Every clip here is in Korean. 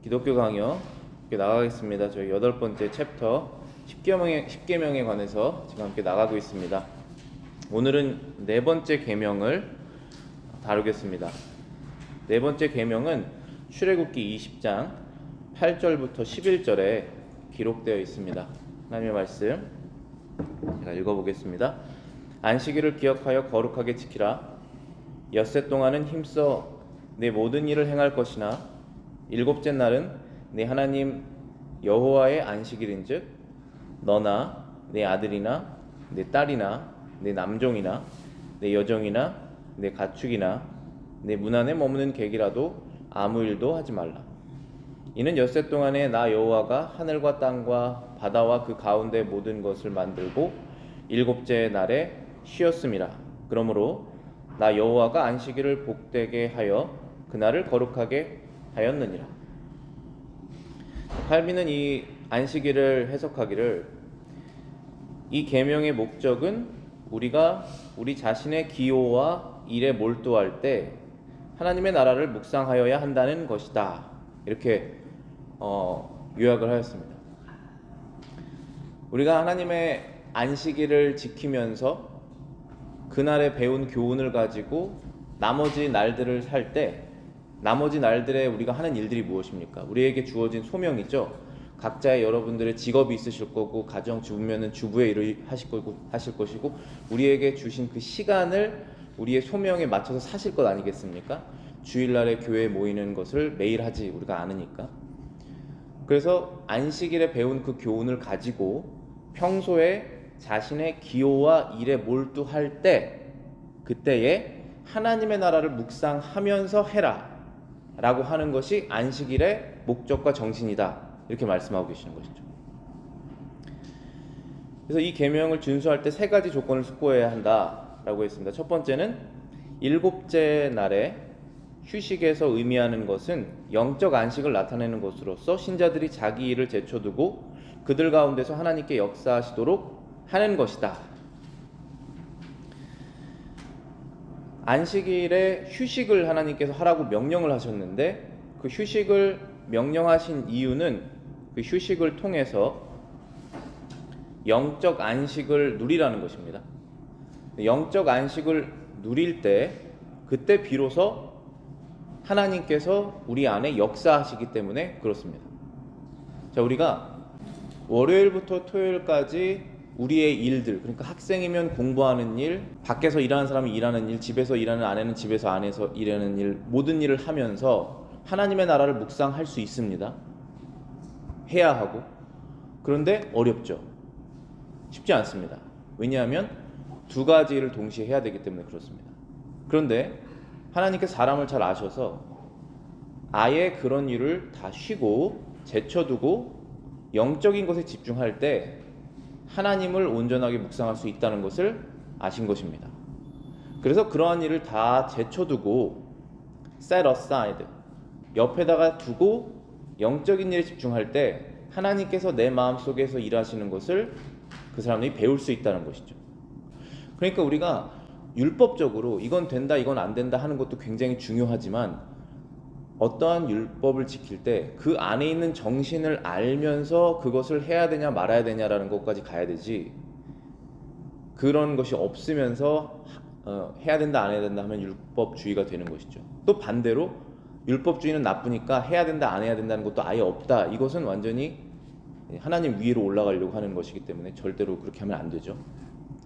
기독교 강요 나가겠습니다. 저희 8번째 챕터 10계명에 관해서 지금 함께 나가고 있습니다. 오늘은 네 번째 계명을 다루겠습니다. 네 번째 계명은 출애굽기 20장 8절부터 11절에 기록되어 있습니다. 하나님의 말씀 제가 읽어보겠습니다. 안식일을 기억하여 거룩하게 지키라. 엿새 동안은 힘써 내 모든 일을 행할 것이나 일곱째 날은 내 하나님 여호와의 안식일인즉 너나 내 아들이나 내 딸이나 내 남종이나 내 여종이나 내 가축이나 내 문 안에 머무는 객이라도 아무 일도 하지 말라. 이는 엿새 동안에 나 여호와가 하늘과 땅과 바다와 그 가운데 모든 것을 만들고 일곱째 날에 쉬었음이라. 그러므로 나 여호와가 안식일을 복되게 하여 그날을 거룩하게 하였느니라. 칼빈은 이 안식일을 해석하기를 이 계명의 목적은 우리가 우리 자신의 기호와 일에 몰두할 때 하나님의 나라를 묵상하여야 한다는 것이다. 이렇게 요약을 하였습니다. 우리가 하나님의 안식일을 지키면서 그날에 배운 교훈을 가지고 나머지 날들을 살 때 나머지 날들에 우리가 하는 일들이 무엇입니까? 우리에게 주어진 소명이죠. 각자의 여러분들의 직업이 있으실 거고 가정 주부면은 주부의 일을 하실 것이고 우리에게 주신 그 시간을 우리의 소명에 맞춰서 사실 것 아니겠습니까? 주일날에 교회에 모이는 것을 매일 하지 우리가 않으니까. 그래서 안식일에 배운 그 교훈을 가지고 평소에 자신의 기호와 일에 몰두할 때 그때에 하나님의 나라를 묵상하면서 해라 라고 하는 것이 안식일의 목적과 정신이다 이렇게 말씀하고 계시는 것이죠. 그래서 이 계명을 준수할 때 세 가지 조건을 숙고해야 한다라고 했습니다. 첫 번째는 일곱째 날에 휴식에서 의미하는 것은 영적 안식을 나타내는 것으로서 신자들이 자기 일을 제쳐두고 그들 가운데서 하나님께 역사하시도록 하는 것이다. 안식일에 휴식을 하나님께서 하라고 명령을 하셨는데 그 휴식을 명령하신 이유는 그 휴식을 통해서 영적 안식을 누리라는 것입니다. 영적 안식을 누릴 때 그때 비로소 하나님께서 우리 안에 역사하시기 때문에 그렇습니다. 자, 우리가 월요일부터 토요일까지 우리의 일들, 그러니까 학생이면 공부하는 일, 밖에서 일하는 사람이 일하는 일, 집에서 일하는 아내는 집에서 안에서 일하는 일, 모든 일을 하면서 하나님의 나라를 묵상할 수 있습니다. 해야 하고. 그런데 어렵죠. 쉽지 않습니다. 왜냐하면 두 가지 일을 동시에 해야 되기 때문에 그렇습니다. 그런데 하나님께서 사람을 잘 아셔서 아예 그런 일을 다 쉬고 제쳐두고 영적인 것에 집중할 때 하나님을 온전하게 묵상할 수 있다는 것을 아신 것입니다. 그래서 그러한 일을 다 제쳐두고 set aside, 옆에다가 두고 영적인 일에 집중할 때 하나님께서 내 마음속에서 일하시는 것을 그 사람들이 배울 수 있다는 것이죠. 그러니까 우리가 율법적으로 이건 된다 이건 안 된다 하는 것도 굉장히 중요하지만 어떠한 율법을 지킬 때 그 안에 있는 정신을 알면서 그것을 해야 되냐 말아야 되냐라는 것까지 가야 되지, 그런 것이 없으면서 해야 된다 안 해야 된다 하면 율법주의가 되는 것이죠. 또 반대로 율법주의는 나쁘니까 해야 된다 안 해야 된다는 것도 아예 없다, 이것은 완전히 하나님 위로 올라가려고 하는 것이기 때문에 절대로 그렇게 하면 안 되죠.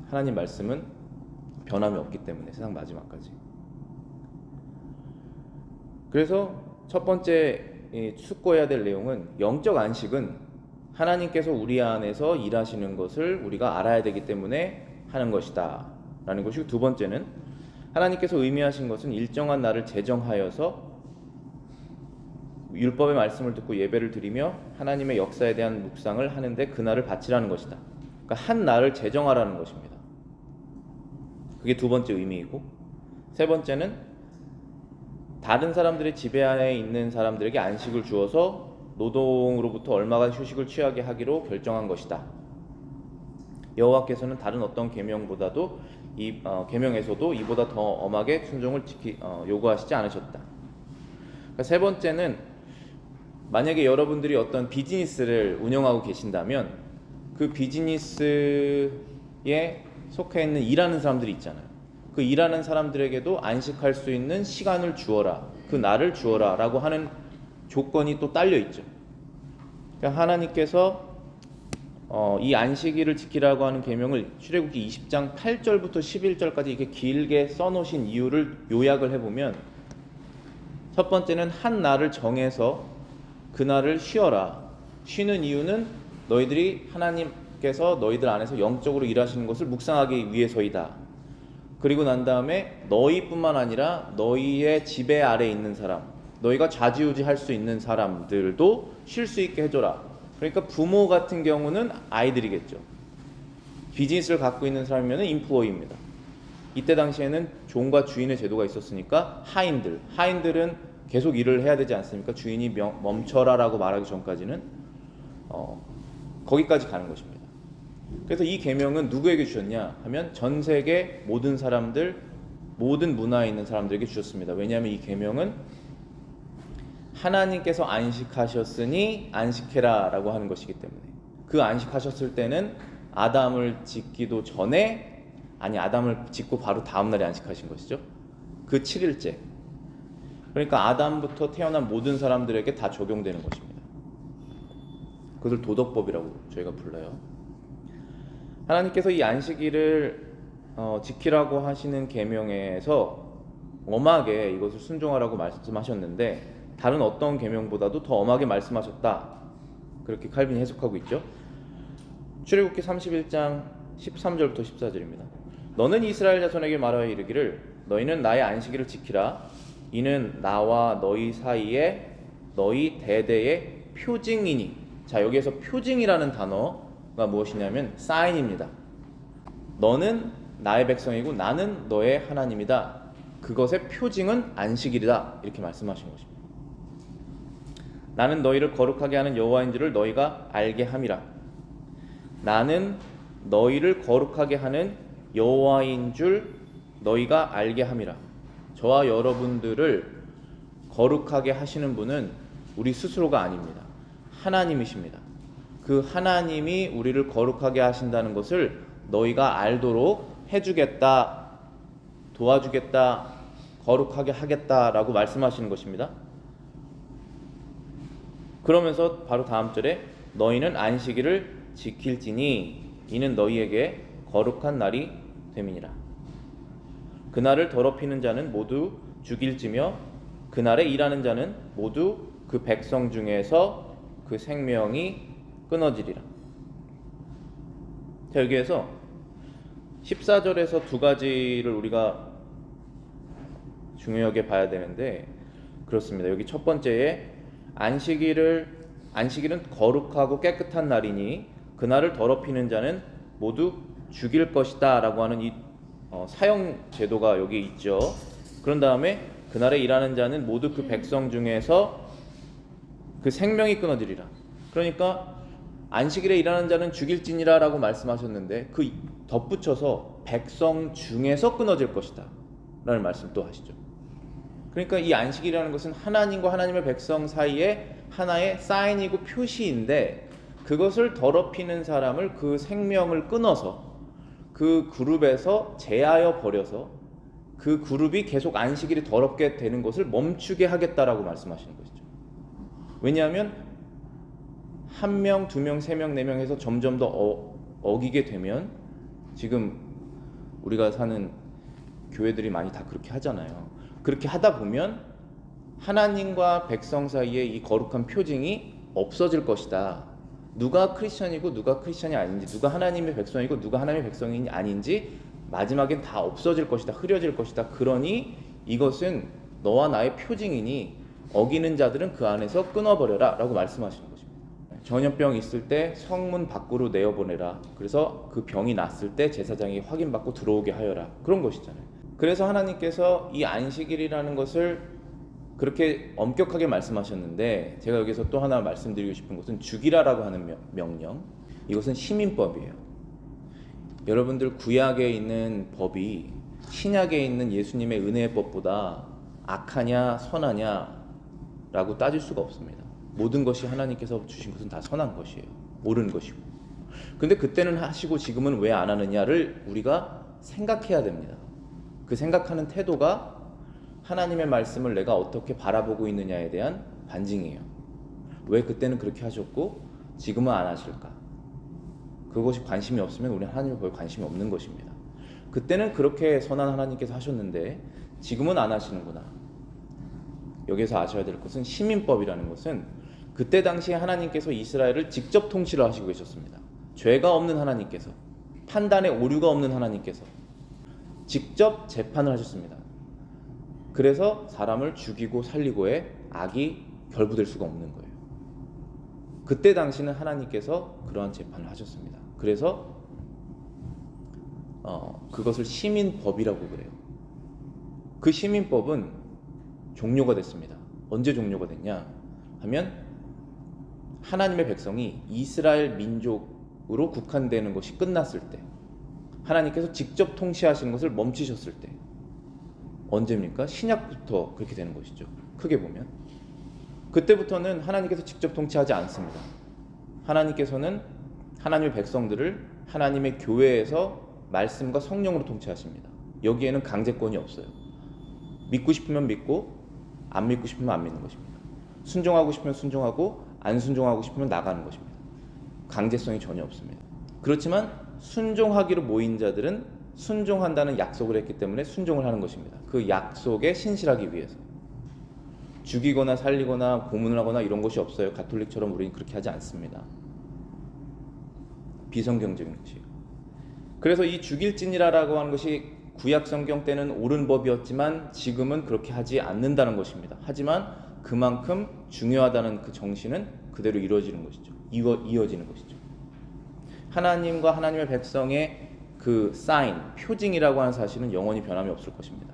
하나님 말씀은 변함이 없기 때문에 세상 마지막까지. 그래서 첫 번째 숙고해야 될 내용은 영적 안식은 하나님께서 우리 안에서 일하시는 것을 우리가 알아야 되기 때문에 하는 것이다 라는 것이고, 두 번째는 하나님께서 의미하신 것은 일정한 날을 제정하여서 율법의 말씀을 듣고 예배를 드리며 하나님의 역사에 대한 묵상을 하는데 그날을 바치라는 것이다. 그러니까 한 날을 제정하라는 것입니다. 그게 두 번째 의미이고, 세 번째는 다른 사람들의 지배하에 있는 사람들에게 안식을 주어서 노동으로부터 얼마간 휴식을 취하게 하기로 결정한 것이다. 여호와께서는 다른 어떤 계명보다도 계명에서도 이보다 더 엄하게 순종을 요구하시지 않으셨다. 그러니까 세 번째는 만약에 여러분들이 어떤 비즈니스를 운영하고 계신다면 그 비즈니스에 속해 있는 일하는 사람들이 있잖아요. 그 일하는 사람들에게도 안식할 수 있는 시간을 주어라, 그 날을 주어라 라고 하는 조건이 또 딸려 있죠. 그러니까 하나님께서 이 안식일을 지키라고 하는 계명을 출애굽기 20장 8절부터 11절까지 이렇게 길게 써놓으신 이유를 요약을 해보면, 첫 번째는 한 날을 정해서 그 날을 쉬어라. 쉬는 이유는 너희들이 하나님께서 너희들 안에서 영적으로 일하시는 것을 묵상하기 위해서이다. 그리고 난 다음에 너희뿐만 아니라 너희의 지배 아래 있는 사람, 너희가 좌지우지할 수 있는 사람들도 쉴 수 있게 해줘라. 그러니까 부모 같은 경우는 아이들이겠죠. 비즈니스를 갖고 있는 사람이면 인플로이입니다. 이때 당시에는 종과 주인의 제도가 있었으니까 하인들은 계속 일을 해야 되지 않습니까? 주인이 멈춰라 라고 말하기 전까지는 거기까지 가는 것입니다. 그래서 이 계명은 누구에게 주셨냐 하면 전 세계 모든 사람들, 모든 문화에 있는 사람들에게 주셨습니다. 왜냐하면 이 계명은 하나님께서 안식하셨으니 안식해라 라고 하는 것이기 때문에, 그 안식하셨을 때는 아담을 짓기도 전에, 아니 아담을 짓고 바로 다음날에 안식하신 것이죠. 그 7일째. 그러니까 아담부터 태어난 모든 사람들에게 다 적용되는 것입니다. 그것을 도덕법이라고 저희가 불러요. 하나님께서 이 안식일을 지키라고 하시는 계명에서 엄하게 이것을 순종하라고 말씀하셨는데, 다른 어떤 계명보다도 더 엄하게 말씀하셨다, 그렇게 칼빈이 해석하고 있죠. 출애굽기 31장 13절부터 14절입니다. 너는 이스라엘 자손에게 말하여 이르기를 너희는 나의 안식일을 지키라. 이는 나와 너희 사이에 너희 대대의 표징이니. 자, 여기에서 표징이라는 단어가 무엇이냐면 사인입니다. 너는 나의 백성이고 나는 너의 하나님이다. 그것의 표징은 안식일이다, 이렇게 말씀하신 것입니다. 나는 너희를 거룩하게 하는 여호와인 줄을 너희가 알게 함이라. 나는 너희를 거룩하게 하는 여호와인 줄 너희가 알게 함이라. 저와 여러분들을 거룩하게 하시는 분은 우리 스스로가 아닙니다. 하나님이십니다. 그 하나님이 우리를 거룩하게 하신다는 것을 너희가 알도록 해주겠다, 도와주겠다, 거룩하게 하겠다라고 말씀하시는 것입니다. 그러면서 바로 다음 절에 너희는 안식일을 지킬지니 이는 너희에게 거룩한 날이 됨이니라. 그날을 더럽히는 자는 모두 죽일지며 그날에 일하는 자는 모두 그 백성 중에서 그 생명이 끊어지리라. 자, 여기에서 14절에서 두 가지를 우리가 중요하게 봐야 되는데, 그렇습니다. 여기 첫 번째에 안식일은 거룩하고 깨끗한 날이니 그날을 더럽히는 자는 모두 죽일 것이다 라고 하는 이 사형 제도가 여기 있죠. 그런 다음에 그날에 일하는 자는 모두 그 백성 중에서 그 생명이 끊어지리라. 그러니까 안식일에 일하는 자는 죽일지니라 라고 말씀하셨는데, 그 덧붙여서 백성 중에서 끊어질 것이다 라는 말씀 또 하시죠. 그러니까 이 안식이라는 것은 하나님과 하나님의 백성 사이에 하나의 사인이고 표시인데, 그것을 더럽히는 사람을, 그 생명을 끊어서 그 그룹에서 제하여 버려서 그 그룹이 계속 안식일이 더럽게 되는 것을 멈추게 하겠다라고 말씀하시는 것이죠. 왜냐하면 1명, 2명, 3명, 4명 해서 점점 더 어기게 되면, 지금 우리가 사는 교회들이 많이 다 그렇게 하잖아요. 그렇게 하다 보면 하나님과 백성 사이에 이 거룩한 표징이 없어질 것이다. 누가 크리스천이고 누가 크리스천이 아닌지, 누가 하나님의 백성이고 누가 하나님의 백성이 아닌지 마지막엔 다 없어질 것이다, 흐려질 것이다. 그러니 이것은 너와 나의 표징이니 어기는 자들은 그 안에서 끊어버려라 라고 말씀하시는 것입니다. 전염병 있을 때 성문 밖으로 내어보내라. 그래서 그 병이 났을 때 제사장이 확인받고 들어오게 하여라. 그런 것이잖아요. 그래서 하나님께서 이 안식일이라는 것을 그렇게 엄격하게 말씀하셨는데, 제가 여기서 또 하나 말씀드리고 싶은 것은 죽이라라고 하는 명령, 이것은 시민법이에요. 여러분들 구약에 있는 법이 신약에 있는 예수님의 은혜의 법보다 악하냐 선하냐 라고 따질 수가 없습니다. 모든 것이 하나님께서 주신 것은 다 선한 것이에요. 옳은 것이고. 근데 그때는 하시고 지금은 왜 안 하느냐를 우리가 생각해야 됩니다. 그 생각하는 태도가 하나님의 말씀을 내가 어떻게 바라보고 있느냐에 대한 반증이에요. 왜 그때는 그렇게 하셨고 지금은 안 하실까? 그것이 관심이 없으면 우리는 하나님을 볼 관심이 없는 것입니다. 그때는 그렇게 선한 하나님께서 하셨는데 지금은 안 하시는구나. 여기서 아셔야 될 것은 시민법이라는 것은 그때 당시에 하나님께서 이스라엘을 직접 통치를 하시고 계셨습니다. 죄가 없는 하나님께서, 판단에 오류가 없는 하나님께서 직접 재판을 하셨습니다. 그래서 사람을 죽이고 살리고의 악이 결부될 수가 없는 거예요. 그때 당시는 하나님께서 그러한 재판을 하셨습니다. 그래서 그것을 시민법이라고 그래요. 그 시민법은 종료가 됐습니다. 언제 종료가 됐냐 하면 하나님의 백성이 이스라엘 민족으로 국한되는 것이 끝났을 때, 하나님께서 직접 통치하시는 것을 멈추셨을 때, 언제입니까? 신약부터 그렇게 되는 것이죠. 크게 보면 그때부터는 하나님께서 직접 통치하지 않습니다. 하나님께서는 하나님의 백성들을 하나님의 교회에서 말씀과 성령으로 통치하십니다. 여기에는 강제권이 없어요. 믿고 싶으면 믿고 안 믿고 싶으면 안 믿는 것입니다. 순종하고 싶으면 순종하고 안 순종하고 싶으면 나가는 것입니다. 강제성이 전혀 없습니다. 그렇지만 순종하기로 모인 자들은 순종한다는 약속을 했기 때문에 순종을 하는 것입니다. 그 약속에 신실하기 위해서. 죽이거나 살리거나 고문을 하거나 이런 것이 없어요. 가톨릭처럼 우리는 그렇게 하지 않습니다. 비성경적인 것이에요. 그래서 이 죽일지니라라고 하는 것이 구약 성경 때는 옳은 법이었지만 지금은 그렇게 하지 않는다는 것입니다. 하지만 그만큼 중요하다는 그 정신은 그대로 이루어지는 것이죠. 이어지는 것이죠. 하나님과 하나님의 백성의 그 사인, 표징이라고 하는 사실은 영원히 변함이 없을 것입니다.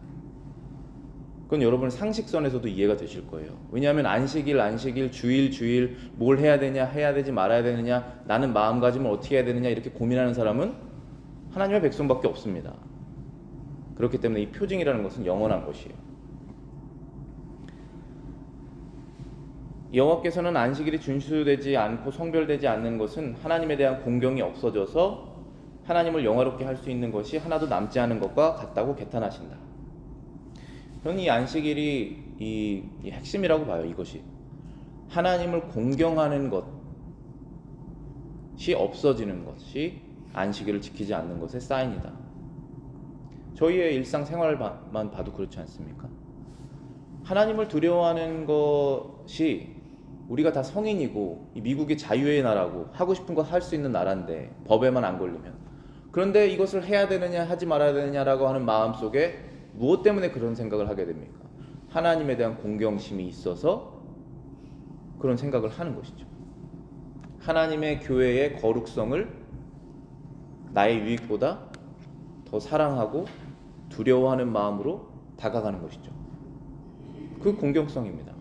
그건 여러분 상식선에서도 이해가 되실 거예요. 왜냐하면 안식일, 주일 뭘 해야 되냐, 해야 되지 말아야 되느냐, 나는 마음가짐을 어떻게 해야 되느냐 이렇게 고민하는 사람은 하나님의 백성밖에 없습니다. 그렇기 때문에 이 표징이라는 것은 영원한 것이에요. 여호와께서는 안식일이 준수되지 않고 성별되지 않는 것은 하나님에 대한 공경이 없어져서 하나님을 영화롭게 할 수 있는 것이 하나도 남지 않은 것과 같다고 개탄하신다. 저는 이 안식일이 이 핵심이라고 봐요. 이것이 하나님을 공경하는 것이 없어지는 것이 안식일을 지키지 않는 것의 사인이다. 저희의 일상생활만 봐도 그렇지 않습니까? 하나님을 두려워하는 것이 우리가 다 성인이고 이 미국이 자유의 나라고 하고 싶은 거 할 수 있는 나라인데 법에만 안 걸리면, 그런데 이것을 해야 되느냐 하지 말아야 되느냐라고 하는 마음속에 무엇 때문에 그런 생각을 하게 됩니까? 하나님에 대한 공경심이 있어서 그런 생각을 하는 것이죠. 하나님의 교회의 거룩성을 나의 유익보다 더 사랑하고 두려워하는 마음으로 다가가는 것이죠. 그 공경성입니다.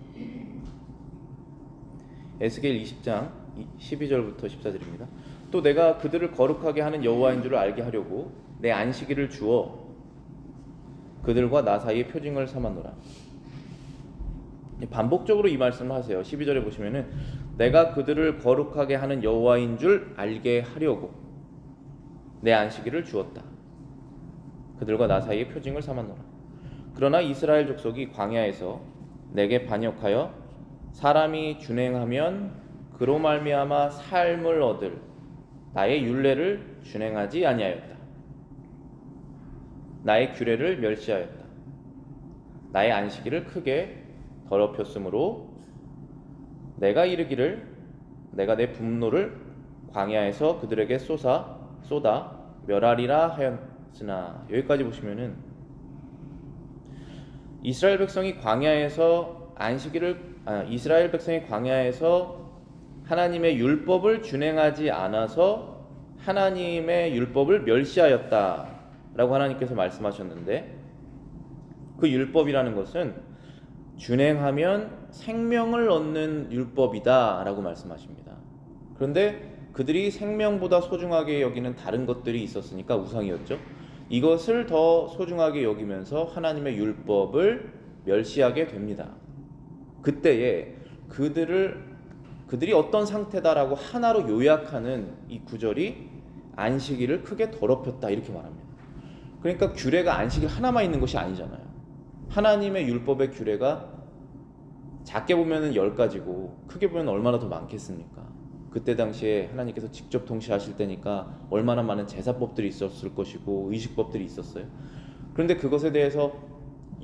에스겔 20장 12절부터 14절입니다. 또 내가 그들을 거룩하게 하는 여호와인 줄을 알게 하려고 내 안식일을 주어 그들과 나 사이에 표징을 삼았노라. 반복적으로 이 말씀을 하세요. 12절에 보시면은 내가 그들을 거룩하게 하는 여호와인 줄 알게 하려고 내 안식일을 주었다. 그들과 나 사이에 표징을 삼았노라. 그러나 이스라엘 족속이 광야에서 내게 반역하여 사람이 준행하면 그로 말미암아 삶을 얻을 나의 율례를 준행하지 아니하였다. 나의 규례를 멸시하였다. 나의 안식일을 크게 더럽혔으므로 내가 이르기를 내가 내 분노를 광야에서 그들에게 쏟아 멸하리라 하였으나. 여기까지 보시면은 이스라엘 백성이 광야에서 하나님의 율법을 준행하지 않아서 하나님의 율법을 멸시하였다라고 하나님께서 말씀하셨는데, 그 율법이라는 것은 준행하면 생명을 얻는 율법이다라고 말씀하십니다. 그런데 그들이 생명보다 소중하게 여기는 다른 것들이 있었으니까 우상이었죠. 이것을 더 소중하게 여기면서 하나님의 율법을 멸시하게 됩니다. 그때에 그들을 그들이 어떤 상태다라고 하나로 요약하는 이 구절이 안식일을 크게 더럽혔다 이렇게 말합니다. 그러니까 규례가 안식일 하나만 있는 것이 아니잖아요. 하나님의 율법의 규례가 작게 보면은 10가지고 크게 보면 얼마나 더 많겠습니까? 그때 당시에 하나님께서 직접 통치하실 때니까 얼마나 많은 제사법들이 있었을 것이고 의식법들이 있었어요. 그런데 그것에 대해서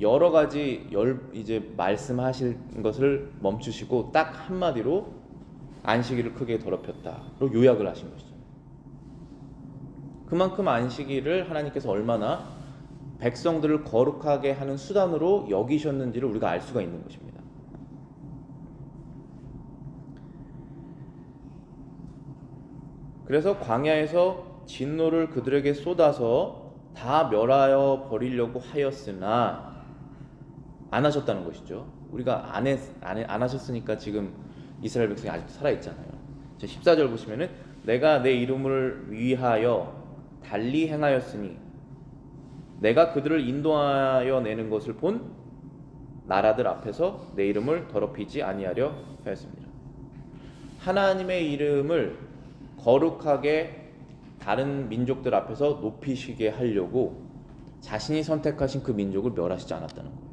여러 가지 이제 말씀하실 것을 멈추시고 딱 한마디로 안식일을 크게 더럽혔다로 요약을 하신 것이죠. 그만큼 안식일을 하나님께서 얼마나 백성들을 거룩하게 하는 수단으로 여기셨는지를 우리가 알 수가 있는 것입니다. 그래서 광야에서 진노를 그들에게 쏟아서 다 멸하여 버리려고 하였으나 안 하셨다는 것이죠. 우리가 안 하셨으니까 지금 이스라엘 백성이 아직도 살아있잖아요. 14절 보시면은 내가 내 이름을 위하여 달리 행하였으니 내가 그들을 인도하여 내는 것을 본 나라들 앞에서 내 이름을 더럽히지 아니하려 하였습니다. 하나님의 이름을 거룩하게 다른 민족들 앞에서 높이시게 하려고 자신이 선택하신 그 민족을 멸하시지 않았다는 거예요.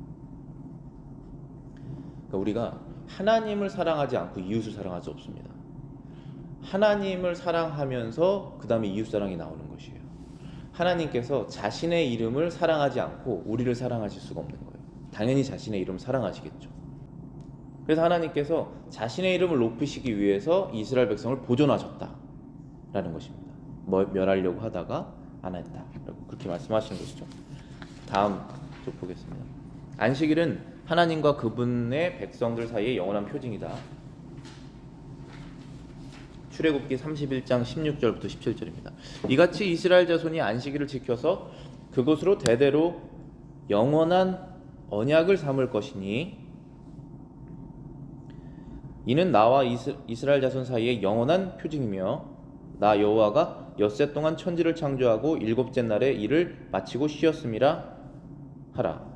그러니까 우리가 하나님을 사랑하지 않고 이웃을 사랑할 수 없습니다. 하나님을 사랑하면서 그 다음에 이웃 사랑이 나오는 것이에요. 하나님께서 자신의 이름을 사랑하지 않고 우리를 사랑하실 수가 없는 거예요. 당연히 자신의 이름을 사랑하시겠죠. 그래서 하나님께서 자신의 이름을 높이시기 위해서 이스라엘 백성을 보존하셨다라는 것입니다. 멸하려고 하다가 안 했다라고 그렇게 말씀하시는 것이죠. 다음 쪽 보겠습니다. 안식일은 하나님과 그분의 백성들 사이의 영원한 표징이다. 출애굽기 31장 16절부터 17절입니다. 이같이 이스라엘 자손이 안식일을 지켜서 그것으로 대대로 영원한 언약을 삼을 것이니 이는 나와 이스라엘 자손 사이의 영원한 표징이며 나 여호와가 엿새 동안 천지를 창조하고 일곱째 날에 일을 마치고 쉬었음이라 하라.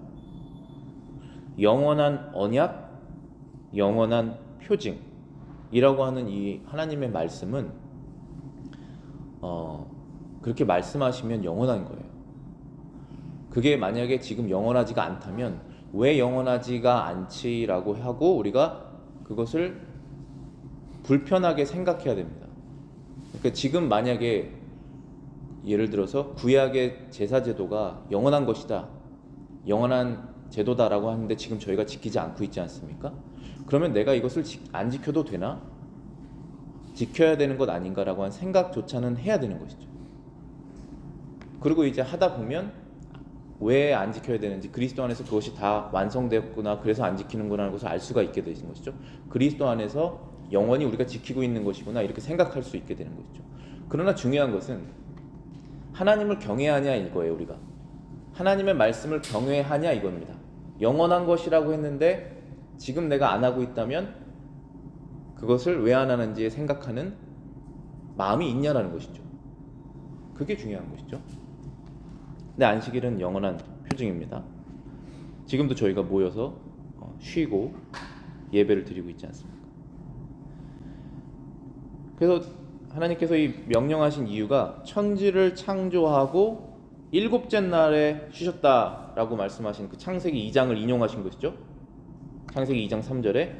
영원한 언약, 영원한 표징이라고 하는 이 하나님의 말씀은 그렇게 말씀하시면 영원한 거예요. 그게 만약에 지금 영원하지가 않다면 왜 영원하지가 않지라고 하고 우리가 그것을 불편하게 생각해야 됩니다. 그러니까 지금 만약에 예를 들어서 구약의 제사 제도가 영원한 것이다, 영원한 제도다라고 하는데 지금 저희가 지키지 않고 있지 않습니까? 그러면 내가 이것을 안 지켜도 되나? 지켜야 되는 것 아닌가라고 하는 생각조차는 해야 되는 것이죠. 그리고 이제 하다 보면 왜 안 지켜야 되는지, 그리스도 안에서 그것이 다 완성되었구나, 그래서 안 지키는구나 하는 것을 알 수가 있게 되는 것이죠. 그리스도 안에서 영원히 우리가 지키고 있는 것이구나 이렇게 생각할 수 있게 되는 것이죠. 그러나 중요한 것은 하나님을 경외하냐 이거예요. 우리가 하나님의 말씀을 경외하냐 이겁니다. 영원한 것이라고 했는데 지금 내가 안 하고 있다면 그것을 왜 안 하는지 생각하는 마음이 있냐라는 것이죠. 그게 중요한 것이죠. 근데 안식일은 영원한 표징입니다. 지금도 저희가 모여서 쉬고 예배를 드리고 있지 않습니까? 그래서 하나님께서 이 명령하신 이유가 천지를 창조하고 일곱째 날에 쉬셨다라고 말씀하신 그 창세기 2장을 인용하신 것이죠. 창세기 2장 3절에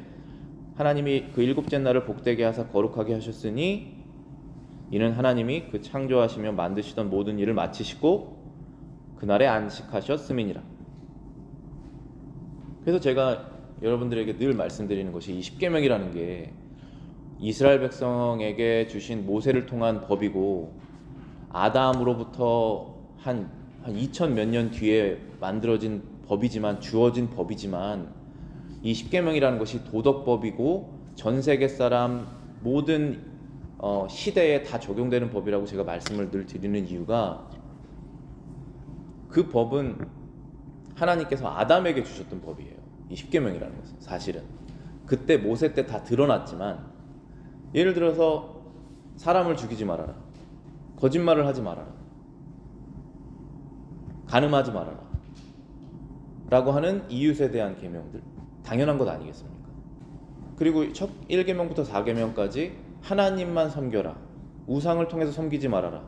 하나님이 그 일곱째 날을 복되게 하사 거룩하게 하셨으니 이는 하나님이 그 창조하시며 만드시던 모든 일을 마치시고 그날에 안식하셨음이니라. 그래서 제가 여러분들에게 늘 말씀드리는 것이 이 십계명이라는 게 이스라엘 백성에게 주신 모세를 통한 법이고 아담으로부터 한 2000 몇 년 뒤에 만들어진 법이지만, 주어진 법이지만, 이 십계명이라는 것이 도덕법이고 전 세계 사람 모든 시대에 다 적용되는 법이라고 제가 말씀을 늘 드리는 이유가, 그 법은 하나님께서 아담에게 주셨던 법이에요. 이 십계명이라는 것은 사실은 그때 모세 때 다 드러났지만, 예를 들어서 사람을 죽이지 말아라, 거짓말을 하지 말아라, 간음하지 말아라 라고 하는 이웃에 대한 계명들, 당연한 것 아니겠습니까? 그리고 첫 1계명부터 4계명까지 하나님만 섬겨라. 우상을 통해서 섬기지 말아라.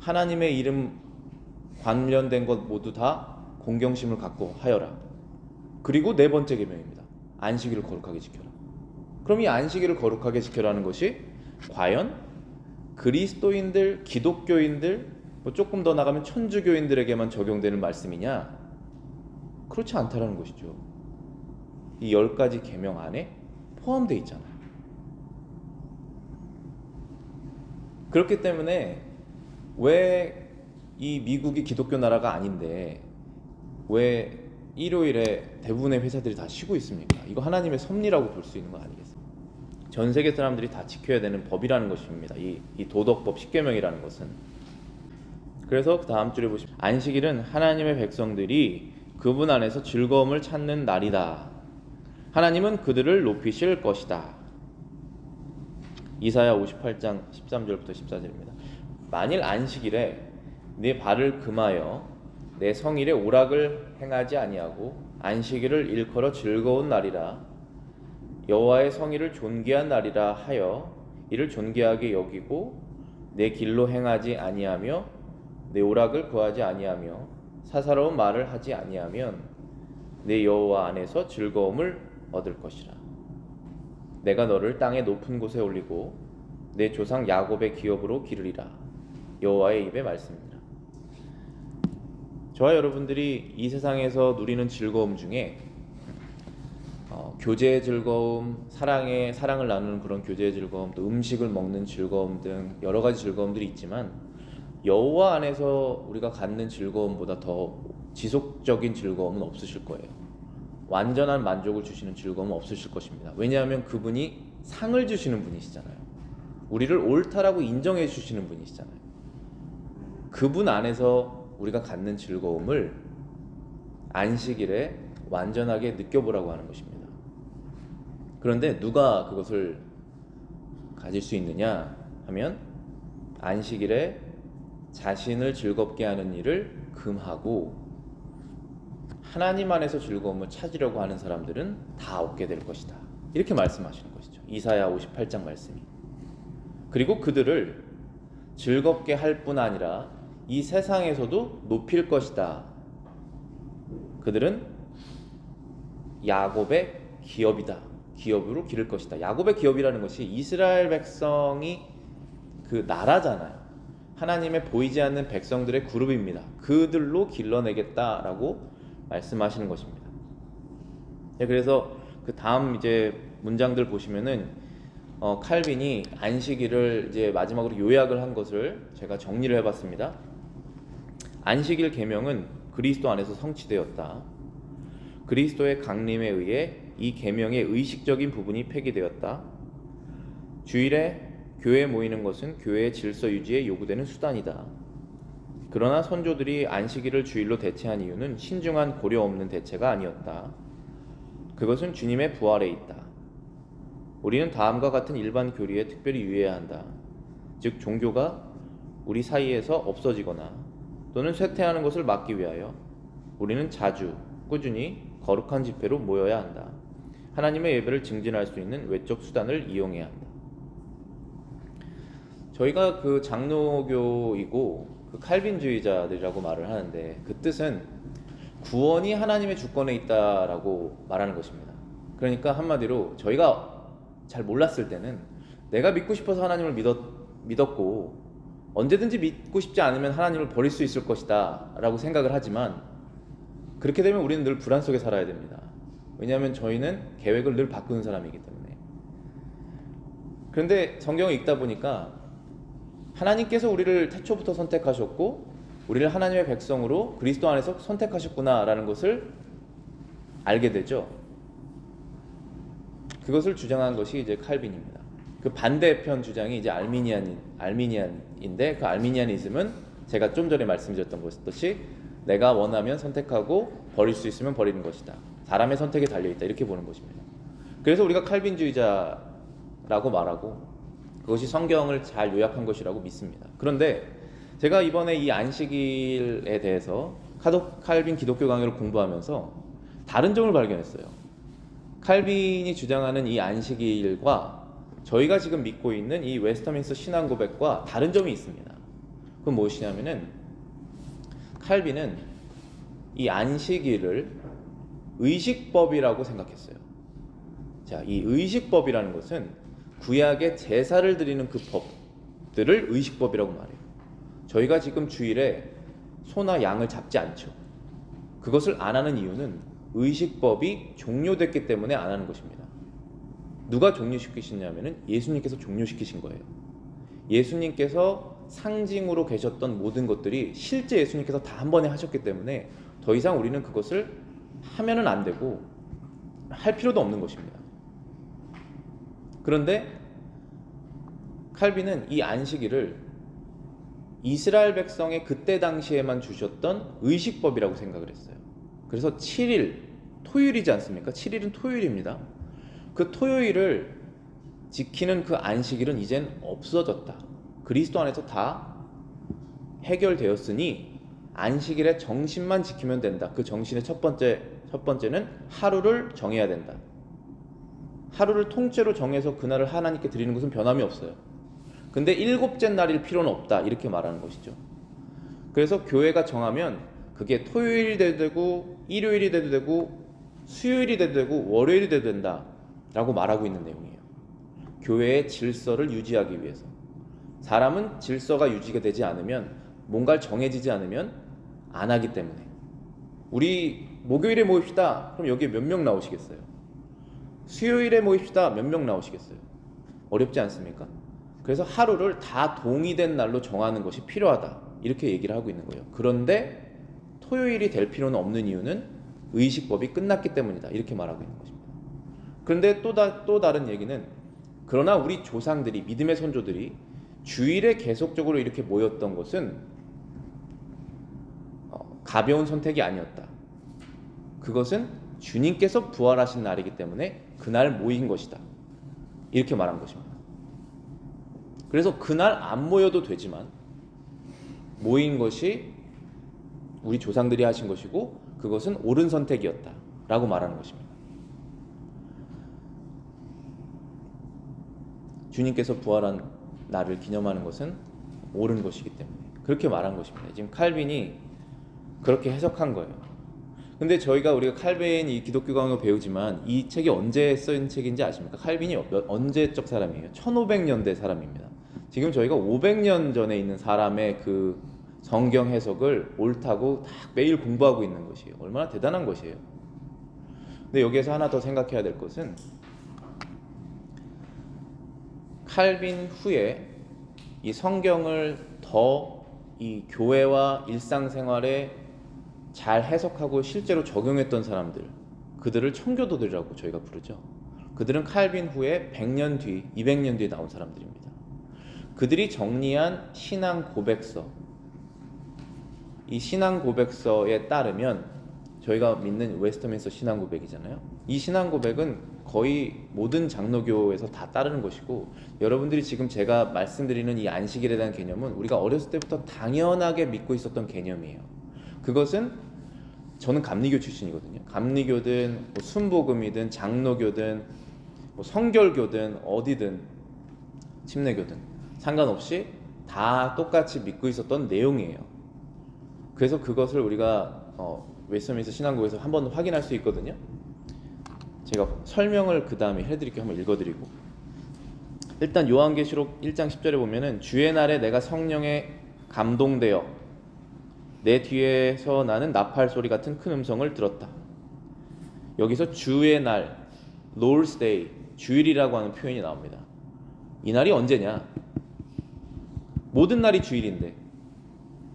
하나님의 이름 관련된 것 모두 다 공경심을 갖고 하여라. 그리고 네 번째 계명입니다. 안식일을 거룩하게 지켜라. 그럼 이 안식일을 거룩하게 지켜라는 것이 과연 그리스도인들, 기독교인들, 뭐 조금 더 나가면 천주교인들에게만 적용되는 말씀이냐? 그렇지 않다라는 것이죠. 이 10가지 계명 안에 포함되어 있잖아요. 그렇기 때문에 왜 이 미국이 기독교 나라가 아닌데 왜 일요일에 대부분의 회사들이 다 쉬고 있습니까? 이거 하나님의 섭리라고 볼 수 있는 거 아니겠습니까? 전 세계 사람들이 다 지켜야 되는 법이라는 것입니다. 이 도덕법 10계명이라는 것은. 그래서 그 다음 줄에 보시면 안식일은 하나님의 백성들이 그분 안에서 즐거움을 찾는 날이다. 하나님은 그들을 높이실 것이다. 이사야 58장 13절부터 14절입니다. 만일 안식일에 네 발을 금하여 내 성일에 오락을 행하지 아니하고 안식일을 일컬어 즐거운 날이라 여호와의 성일을 존귀한 날이라 하여 이를 존귀하게 여기고 내 길로 행하지 아니하며 내 오락을 구하지 아니하며 사사로운 말을 하지 아니하면 내 여호와 안에서 즐거움을 얻을 것이라. 내가 너를 땅의 높은 곳에 올리고 내 조상 야곱의 기업으로 기르리라. 여호와의 입의 말씀입니다. 저와 여러분들이 이 세상에서 누리는 즐거움 중에 교제의 즐거움, 사랑을 나누는 그런 교제의 즐거움, 또 음식을 먹는 즐거움 등 여러 가지 즐거움들이 있지만 여호와 안에서 우리가 갖는 즐거움보다 더 지속적인 즐거움은 없으실 거예요. 완전한 만족을 주시는 즐거움은 없으실 것입니다. 왜냐하면 그분이 상을 주시는 분이시잖아요. 우리를 옳다라고 인정해 주시는 분이시잖아요. 그분 안에서 우리가 갖는 즐거움을 안식일에 완전하게 느껴보라고 하는 것입니다. 그런데 누가 그것을 가질 수 있느냐 하면 안식일에 자신을 즐겁게 하는 일을 금하고 하나님 안에서 즐거움을 찾으려고 하는 사람들은 다 얻게 될 것이다. 이렇게 말씀하시는 것이죠. 이사야 58장 말씀이. 그리고 그들을 즐겁게 할 뿐 아니라 이 세상에서도 높일 것이다. 그들은 야곱의 기업이다. 기업으로 기를 것이다. 야곱의 기업이라는 것이 이스라엘 백성이 그 나라잖아요. 하나님의 보이지 않는 백성들의 그룹입니다. 그들로 길러내겠다라고 말씀하시는 것입니다. 네, 그래서 그 다음 이제 문장들 보시면은 칼빈이 안식일을 이제 마지막으로 요약을 한 것을 제가 정리를 해봤습니다. 안식일 계명은 그리스도 안에서 성취되었다. 그리스도의 강림에 의해 이 계명의 의식적인 부분이 폐기되었다. 주일에 교회에 모이는 것은 교회의 질서 유지에 요구되는 수단이다. 그러나 선조들이 안식일을 주일로 대체한 이유는 신중한 고려 없는 대체가 아니었다. 그것은 주님의 부활에 있다. 우리는 다음과 같은 일반 교리에 특별히 유의해야 한다. 즉 종교가 우리 사이에서 없어지거나 또는 쇠퇴하는 것을 막기 위하여 우리는 자주 꾸준히 거룩한 집회로 모여야 한다. 하나님의 예배를 증진할 수 있는 외적 수단을 이용해야 한다. 저희가 그 장로교이고 그 칼빈주의자들이라고 말을 하는데 그 뜻은 구원이 하나님의 주권에 있다라고 말하는 것입니다. 그러니까 한마디로 저희가 잘 몰랐을 때는 내가 믿고 싶어서 하나님을 믿었고 언제든지 믿고 싶지 않으면 하나님을 버릴 수 있을 것이다 라고 생각을 하지만 그렇게 되면 우리는 늘 불안 속에 살아야 됩니다. 왜냐하면 저희는 계획을 늘 바꾸는 사람이기 때문에. 그런데 성경을 읽다 보니까 하나님께서 우리를 태초부터 선택하셨고 우리를 하나님의 백성으로 그리스도 안에서 선택하셨구나 라는 것을 알게 되죠. 그것을 주장한 것이 이제 칼빈입니다. 그 반대편 주장이 이제 알미니안인데 그 알미니아니즘은 제가 좀 전에 말씀드렸던 것이 내가 원하면 선택하고 버릴 수 있으면 버리는 것이다. 사람의 선택에 달려있다. 이렇게 보는 것입니다. 그래서 우리가 칼빈주의자라고 말하고 그것이 성경을 잘 요약한 것이라고 믿습니다. 그런데 제가 이번에 이 안식일에 대해서 칼빈 기독교 강의를 공부하면서 다른 점을 발견했어요. 칼빈이 주장하는 이 안식일과 저희가 지금 믿고 있는 이 웨스터민스터 신앙 고백과 다른 점이 있습니다. 그건 무엇이냐면은 칼빈은 이 안식일을 의식법이라고 생각했어요. 자, 이 의식법이라는 것은 구약의 제사를 드리는 그 법들을 의식법이라고 말해요. 저희가 지금 주일에 소나 양을 잡지 않죠. 그것을 안 하는 이유는 의식법이 종료됐기 때문에 안 하는 것입니다. 누가 종료시키시냐면은 예수님께서 종료시키신 거예요. 예수님께서 상징으로 계셨던 모든 것들이 실제 예수님께서 다 한 번에 하셨기 때문에 더 이상 우리는 그것을 하면은 안 되고 할 필요도 없는 것입니다. 그런데 칼빈은 이 안식일을 이스라엘 백성의 그때 당시에만 주셨던 의식법이라고 생각을 했어요. 그래서 7일, 토요일이지 않습니까? 7일은 토요일입니다. 그 토요일을 지키는 그 안식일은 이젠 없어졌다. 그리스도 안에서 다 해결되었으니 안식일의 정신만 지키면 된다. 그 정신의 첫 번째는 하루를 정해야 된다. 하루를 통째로 정해서 그날을 하나님께 드리는 것은 변함이 없어요. 근데 일곱째 날일 필요는 없다. 이렇게 말하는 것이죠. 그래서 교회가 정하면 그게 토요일이 돼도 되고 일요일이 돼도 되고 수요일이 돼도 되고 월요일이 돼도 된다 라고 말하고 있는 내용이에요. 교회의 질서를 유지하기 위해서. 사람은 질서가 유지가 되지 않으면, 뭔가를 정해지지 않으면 안 하기 때문에. 우리 목요일에 모입시다. 그럼 여기에 몇 명 나오시겠어요? 수요일에 모입시다. 몇 명 나오시겠어요? 어렵지 않습니까? 그래서 하루를 다 동의된 날로 정하는 것이 필요하다. 이렇게 얘기를 하고 있는 거예요. 그런데 토요일이 될 필요는 없는 이유는 의식법이 끝났기 때문이다. 이렇게 말하고 있는 것입니다. 그런데 또 다른 얘기는, 그러나 우리 조상들이, 믿음의 선조들이 주일에 계속적으로 이렇게 모였던 것은 가벼운 선택이 아니었다. 그것은 주님께서 부활하신 날이기 때문에 그날 모인 것이다. 이렇게 말한 것입니다. 그래서 그날 안 모여도 되지만 모인 것이 우리 조상들이 하신 것이고 그것은 옳은 선택이었다 라고 말하는 것입니다. 주님께서 부활한 날을 기념하는 것은 옳은 것이기 때문에 그렇게 말한 것입니다. 지금 칼빈이 그렇게 해석한 거예요. 근데 우리가 칼빈이 기독교 강의 배우지만 이 책이 언제 쓴 책인지 아십니까? 칼빈이 언제적 사람이에요? 1500년대 사람입니다. 지금 저희가 500년 전에 있는 사람의 그 성경 해석을 옳다고 매일 공부하고 있는 것이에요. 얼마나 대단한 것이에요. 근데 여기에서 하나 더 생각해야 될 것은, 칼빈 후에 이 성경을 더 이 교회와 일상생활에 잘 해석하고 실제로 적용했던 사람들, 그들을 청교도들이라고 저희가 부르죠. 그들은 칼빈 후에 100년 뒤, 200년 뒤에 나온 사람들입니다. 그들이 정리한 신앙 고백서, 이 신앙 고백서에 따르면 저희가 믿는 웨스터민스터 신앙 고백이잖아요. 이 신앙 고백은 거의 모든 장로교에서 다 따르는 것이고, 여러분들이 지금 제가 말씀드리는 이 안식일에 대한 개념은 우리가 어렸을 때부터 당연하게 믿고 있었던 개념이에요. 그것은, 저는 감리교 출신이거든요. 감리교든 순복음이든 장로교든 성결교든 어디든 침례교든 상관없이 다 똑같이 믿고 있었던 내용이에요. 그래서 그것을 우리가 웨스터민스터 신앙고에서 한번 확인할 수 있거든요. 제가 설명을 그 다음에 해드릴게요. 한번 읽어드리고. 일단 요한계시록 1장 10절에 보면은, 주의 날에 내가 성령에 감동되어 내 뒤에서 나는 나팔 소리 같은 큰 음성을 들었다. 여기서 주의 날, Lord's Day, 주일이라고 하는 표현이 나옵니다. 이 날이 언제냐? 모든 날이 주일인데,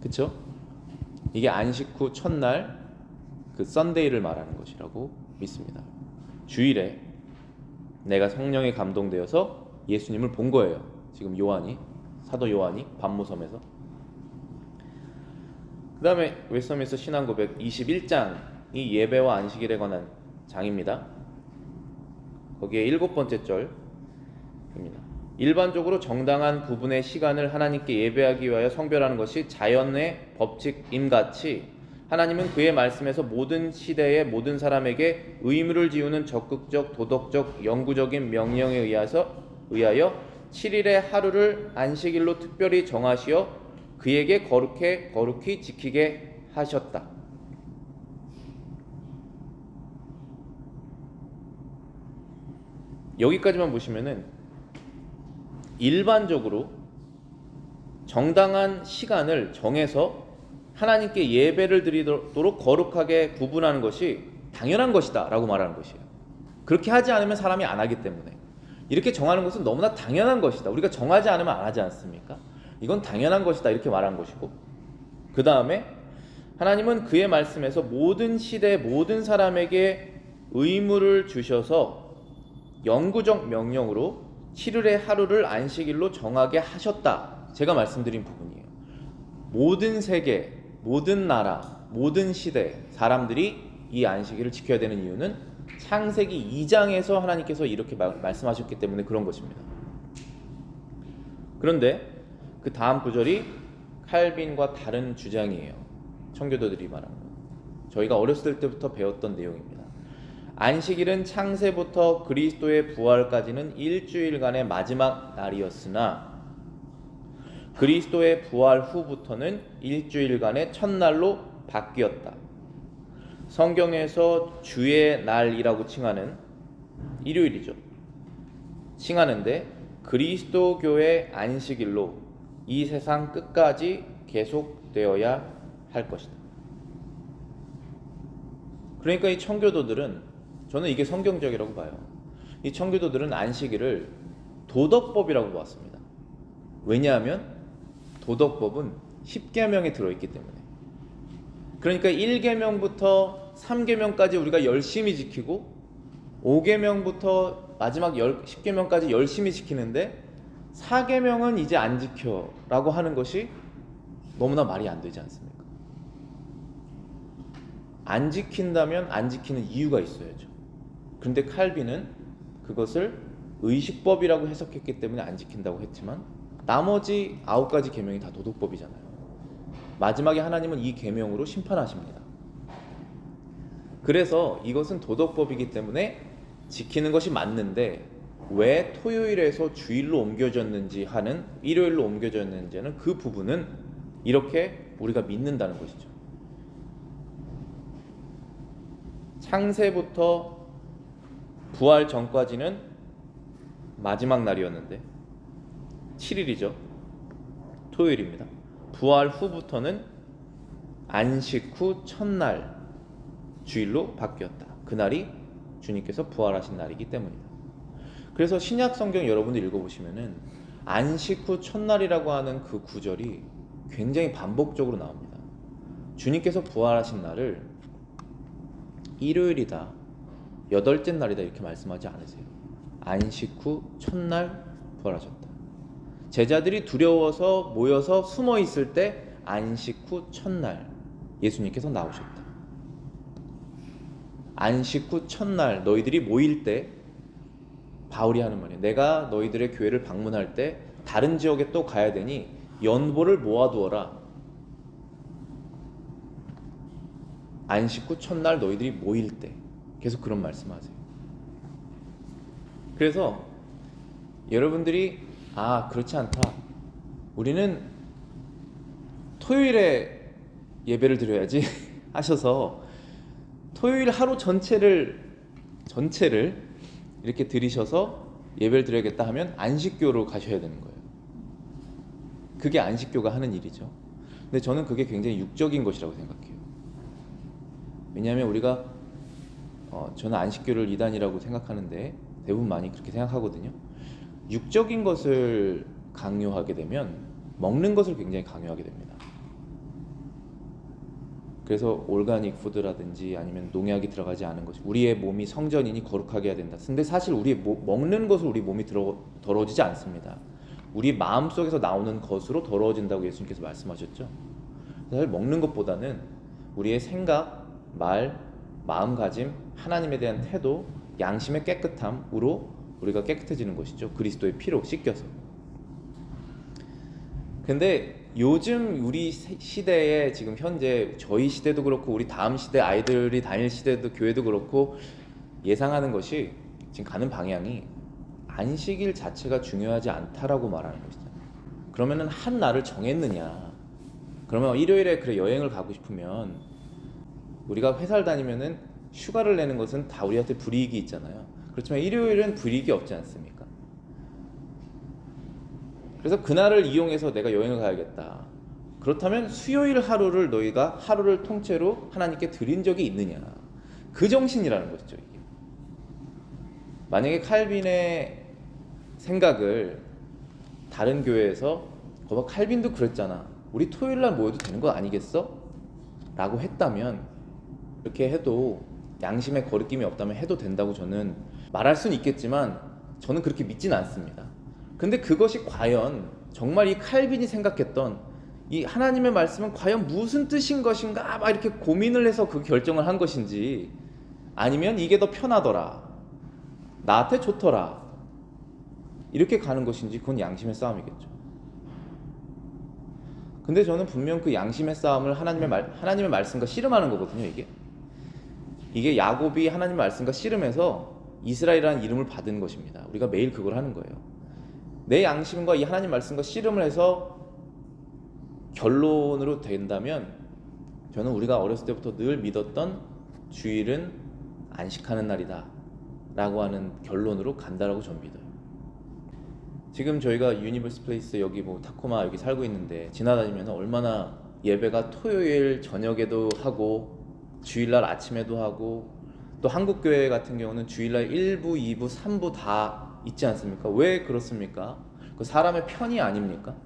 그쵸? 이게 안식 후 첫날, 그 썬데이를 말하는 것이라고 믿습니다. 주일에 내가 성령에 감동되어서 예수님을 본 거예요. 지금 사도 요한이 반모섬에서. 그 다음에 웨스터민스터 신앙고백 21장이 예배와 안식일에 관한 장입니다. 거기에 7번째 절입니다. 일반적으로 정당한 부분의 시간을 하나님께 예배하기 위하여 성별하는 것이 자연의 법칙임같이 하나님은 그의 말씀에서 모든 시대의 모든 사람에게 의무를 지우는 적극적, 도덕적, 영구적인 명령에 의하여 7일의 하루를 안식일로 특별히 정하시어 그에게 거룩히 지키게 하셨다. 여기까지만 보시면은 일반적으로 정당한 시간을 정해서 하나님께 예배를 드리도록 거룩하게 구분하는 것이 당연한 것이다 라고 말하는 것이에요. 그렇게 하지 않으면 사람이 안 하기 때문에 이렇게 정하는 것은 너무나 당연한 것이다. 우리가 정하지 않으면 안 하지 않습니까? 이건 당연한 것이다 이렇게 말한 것이고, 그 다음에 하나님은 그의 말씀에서 모든 시대 모든 사람에게 의무를 주셔서 영구적 명령으로 7일의 하루를 안식일로 정하게 하셨다. 제가 말씀드린 부분이에요. 모든 세계, 모든 나라, 모든 시대 사람들이 이 안식일을 지켜야 되는 이유는 창세기 2장에서 하나님께서 이렇게 말씀하셨기 때문에 그런 것입니다. 그런데 그 다음 구절이 칼빈과 다른 주장이에요. 청교도들이 말하는 거. 저희가 어렸을 때부터 배웠던 내용입니다. 안식일은 창세부터 그리스도의 부활까지는 일주일간의 마지막 날이었으나 그리스도의 부활 후부터는 일주일간의 첫날로 바뀌었다. 성경에서 주의 날이라고 칭하는 일요일이죠. 칭하는데 그리스도교의 안식일로 이 세상 끝까지 계속되어야 할 것이다. 그러니까 이 청교도들은, 저는 이게 성경적이라고 봐요. 이 청교도들은 안식일을 도덕법이라고 보았습니다. 왜냐하면 도덕법은 10계명에 들어있기 때문에. 그러니까 1계명부터 3계명까지 우리가 열심히 지키고 5계명부터 마지막 10계명까지 열심히 지키는데 4계명은 이제 안 지켜 라고 하는 것이 너무나 말이 안 되지 않습니까? 안 지킨다면 안 지키는 이유가 있어야죠. 그런데 칼빈은 그것을 의식법이라고 해석했기 때문에 안 지킨다고 했지만 나머지 9가지 계명이 다 도덕법이잖아요. 마지막에 하나님은 이 계명으로 심판하십니다. 그래서 이것은 도덕법이기 때문에 지키는 것이 맞는데 왜 토요일에서 주일로 옮겨졌는지 하는, 일요일로 옮겨졌는지는 그 부분은 이렇게 우리가 믿는다는 것이죠. 창세부터 부활 전까지는 마지막 날이었는데 7일이죠. 토요일입니다. 부활 후부터는 안식 후 첫날 주일로 바뀌었다. 그날이 주님께서 부활하신 날이기 때문이다. 그래서 신약 성경 여러분들 읽어보시면은 안식 후 첫날이라고 하는 그 구절이 굉장히 반복적으로 나옵니다. 주님께서 부활하신 날을 일요일이다, 8째 날이다 이렇게 말씀하지 않으세요. 안식 후 첫날 부활하셨다. 제자들이 두려워서 모여서 숨어 있을 때 안식 후 첫날 예수님께서 나오셨다. 안식 후 첫날 너희들이 모일 때, 바울이 하는 말이에요. 내가 너희들의 교회를 방문할 때 다른 지역에 또 가야 되니 연보를 모아두어라. 안식 후 첫날 너희들이 모일 때 계속 그런 말씀하세요. 그래서 여러분들이 그렇지 않다, 우리는 토요일에 예배를 드려야지 하셔서 토요일 하루 전체를 이렇게 들이셔서 예배를 드려야겠다 하면 안식교로 가셔야 되는 거예요. 그게 안식교가 하는 일이죠. 근데 저는 그게 굉장히 육적인 것이라고 생각해요. 왜냐하면 우리가 저는 안식교를 이단이라고 생각하는데 대부분 많이 그렇게 생각하거든요. 육적인 것을 강요하게 되면 먹는 것을 굉장히 강요하게 됩니다. 그래서 올가닉 푸드라든지 아니면 농약이 들어가지 않은 것, 우리의 몸이 성전이니 거룩하게 해야 된다. 근데 사실 우리 먹는 것으로 우리 몸이 더러워지지 않습니다. 우리 마음속에서 나오는 것으로 더러워진다고 예수님께서 말씀하셨죠. 사실 먹는 것보다는 우리의 생각, 말, 마음가짐, 하나님에 대한 태도, 양심의 깨끗함으로 우리가 깨끗해지는 것이죠. 그리스도의 피로 씻겨서. 근데 요즘 우리 시대에 지금 현재 저희 시대도 그렇고 우리 다음 시대 아이들이 다닐 시대도 교회도 그렇고 예상하는 것이 지금 가는 방향이 안식일 자체가 중요하지 않다라고 말하는 것이잖아요. 그러면은 한 날을 정했느냐? 그러면 일요일에 그래 여행을 가고 싶으면 우리가 회사를 다니면은 휴가를 내는 것은 다 우리한테 불이익이 있잖아요. 그렇지만 일요일은 불이익이 없지 않습니까? 그래서 그날을 이용해서 내가 여행을 가야겠다. 그렇다면 수요일 하루를 너희가 하루를 통째로 하나님께 드린 적이 있느냐? 그 정신이라는 것이죠. 이게. 만약에 칼빈의 생각을 다른 교회에서 거봐 칼빈도 그랬잖아. 우리 토요일날 모여도 되는 거 아니겠어? 라고 했다면 이렇게 해도 양심에 거리낌이 없다면 해도 된다고 저는 말할 수는 있겠지만 저는 그렇게 믿진 않습니다. 근데 그것이 과연 정말 이 칼빈이 생각했던 이 하나님의 말씀은 과연 무슨 뜻인 것인가 막 이렇게 고민을 해서 그 결정을 한 것인지 아니면 이게 더 편하더라 나한테 좋더라 이렇게 가는 것인지 그건 양심의 싸움이겠죠. 근데 저는 분명 그 양심의 싸움을 하나님의 말씀과 씨름하는 거거든요. 이게 야곱이 하나님의 말씀과 씨름해서 이스라엘이라는 이름을 받은 것입니다. 우리가 매일 그걸 하는 거예요. 내 양심과 이 하나님 말씀과 씨름을 해서 결론으로 된다면 저는 우리가 어렸을 때부터 늘 믿었던 주일은 안식하는 날이다 라고 하는 결론으로 간다라고 저는 믿어요. 지금 저희가 유니버스 플레이스 여기 뭐 타코마 여기 살고 있는데 지나다니면 얼마나 예배가 토요일 저녁에도 하고 주일날 아침에도 하고 또 한국교회 같은 경우는 주일날 1부, 2부, 3부 다 있지 않습니까? 왜 그렇습니까? 그 사람의 편이 아닙니까?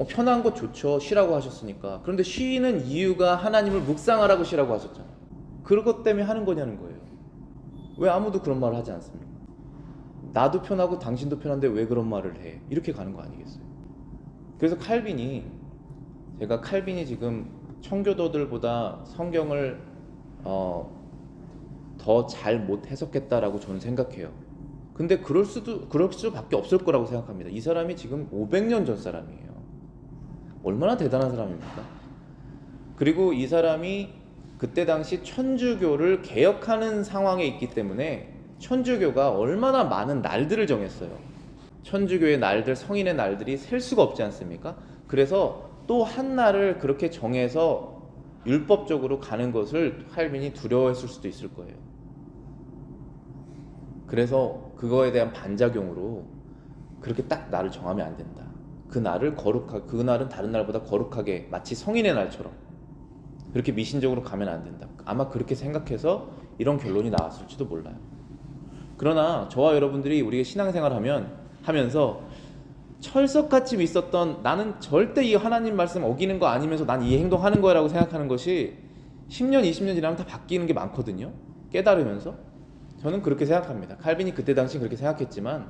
편한 것 좋죠. 쉬라고 하셨으니까. 그런데 쉬는 이유가 하나님을 묵상하라고 쉬라고 하셨잖아요. 그것 때문에 하는 거냐는 거예요. 왜 아무도 그런 말을 하지 않습니까? 나도 편하고 당신도 편한데 왜 그런 말을 해? 이렇게 가는 거 아니겠어요? 그래서 제가 칼빈이 지금 청교도들보다 성경을 더 잘 못 해석했다라고 저는 생각해요. 근데 그럴 수밖에 없을 거라고 생각합니다. 이 사람이 지금 500년 전 사람이에요. 얼마나 대단한 사람입니까? 그리고 이 사람이 그때 당시 천주교를 개혁하는 상황에 있기 때문에 천주교가 얼마나 많은 날들을 정했어요. 천주교의 날들, 성인의 날들이 셀 수가 없지 않습니까? 그래서 또 한 날을 그렇게 정해서 율법적으로 가는 것을 칼빈이 두려워했을 수도 있을 거예요. 그래서 그거에 대한 반작용으로 그렇게 딱 날을 정하면 안 된다. 그 날은 다른 날보다 거룩하게 마치 성인의 날처럼 그렇게 미신적으로 가면 안 된다. 아마 그렇게 생각해서 이런 결론이 나왔을지도 몰라요. 그러나 저와 여러분들이 우리가 신앙생활 하면서 철석같이 믿었던 나는 절대 이 하나님 말씀 어기는 거 아니면서 난 이 행동하는 거라고 생각하는 것이 10년, 20년 지나면 다 바뀌는 게 많거든요. 깨달으면서. 저는 그렇게 생각합니다. 칼빈이 그때 당시 그렇게 생각했지만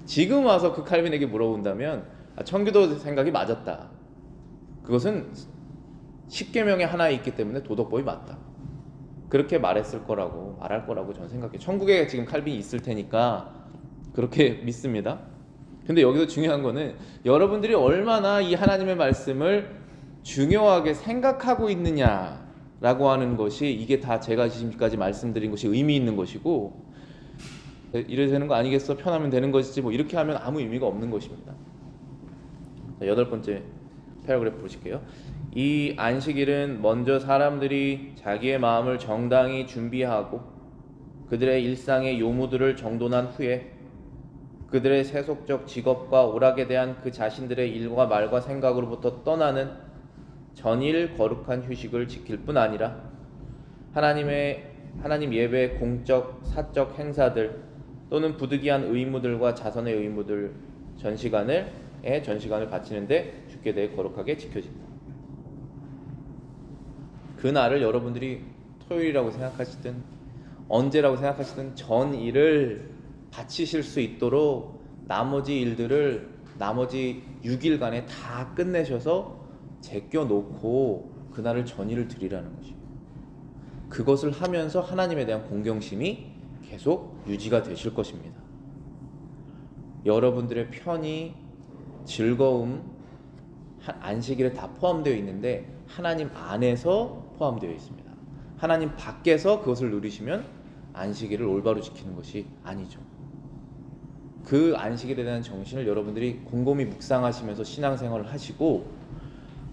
지금 와서 그 칼빈에게 물어본다면 청교도 생각이 맞았다. 그것은 십계명의 하나에 있기 때문에 도덕법이 맞다. 그렇게 말할 거라고 저는 생각해요. 천국에 지금 칼빈이 있을 테니까 그렇게 믿습니다. 근데 여기서 중요한 거는 여러분들이 얼마나 이 하나님의 말씀을 중요하게 생각하고 있느냐라고 하는 것이 이게 다 제가 지금까지 말씀드린 것이 의미 있는 것이고 이래도 되는 거 아니겠어? 편하면 되는 것이지 뭐 이렇게 하면 아무 의미가 없는 것입니다. 자, 8번째 패러그래프 보실게요. 이 안식일은 먼저 사람들이 자기의 마음을 정당히 준비하고 그들의 일상의 요무들을 정돈한 후에 그들의 세속적 직업과 오락에 대한 그 자신들의 일과 말과 생각으로부터 떠나는 전일 거룩한 휴식을 지킬 뿐 아니라 하나님 예배의 공적, 사적 행사들 또는 부득이한 의무들과 자선의 의무들 전시간을 바치는데 주께 대해 거룩하게 지켜진다. 그 날을 여러분들이 토요일이라고 생각하시든 언제라고 생각하시든 전일을 바치실 수 있도록 나머지 일들을 나머지 6일간에 다 끝내셔서 제껴놓고 그날을 전일을 드리라는 것이에요. 그것을 하면서 하나님에 대한 공경심이 계속 유지가 되실 것입니다. 여러분들의 편의, 즐거움, 안식일에 다 포함되어 있는데 하나님 안에서 포함되어 있습니다. 하나님 밖에서 그것을 누리시면 안식일을 올바로 지키는 것이 아니죠. 그 안식일에 대한 정신을 여러분들이 곰곰이 묵상하시면서 신앙생활을 하시고,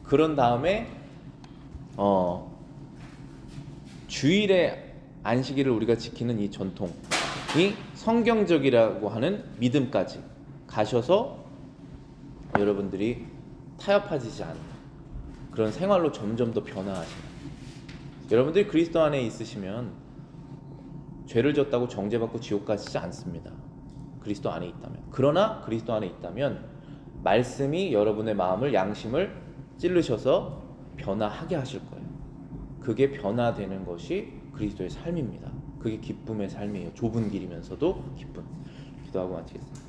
그런 다음에 주일에 안식일을 우리가 지키는 이 전통이 성경적이라고 하는 믿음까지 가셔서 여러분들이 타협하지 않는 그런 생활로 점점 더 변화하시는, 여러분들이 그리스도 안에 있으시면 죄를 졌다고 정죄받고 지옥 가시지 않습니다. 그리스도 안에 있다면. 그러나 그리스도 안에 있다면 말씀이 여러분의 마음을, 양심을 찔르셔서 변화하게 하실 거예요. 그게 변화되는 것이 그리스도의 삶입니다. 그게 기쁨의 삶이에요. 좁은 길이면서도 기쁨. 기도하고 마치겠습니다.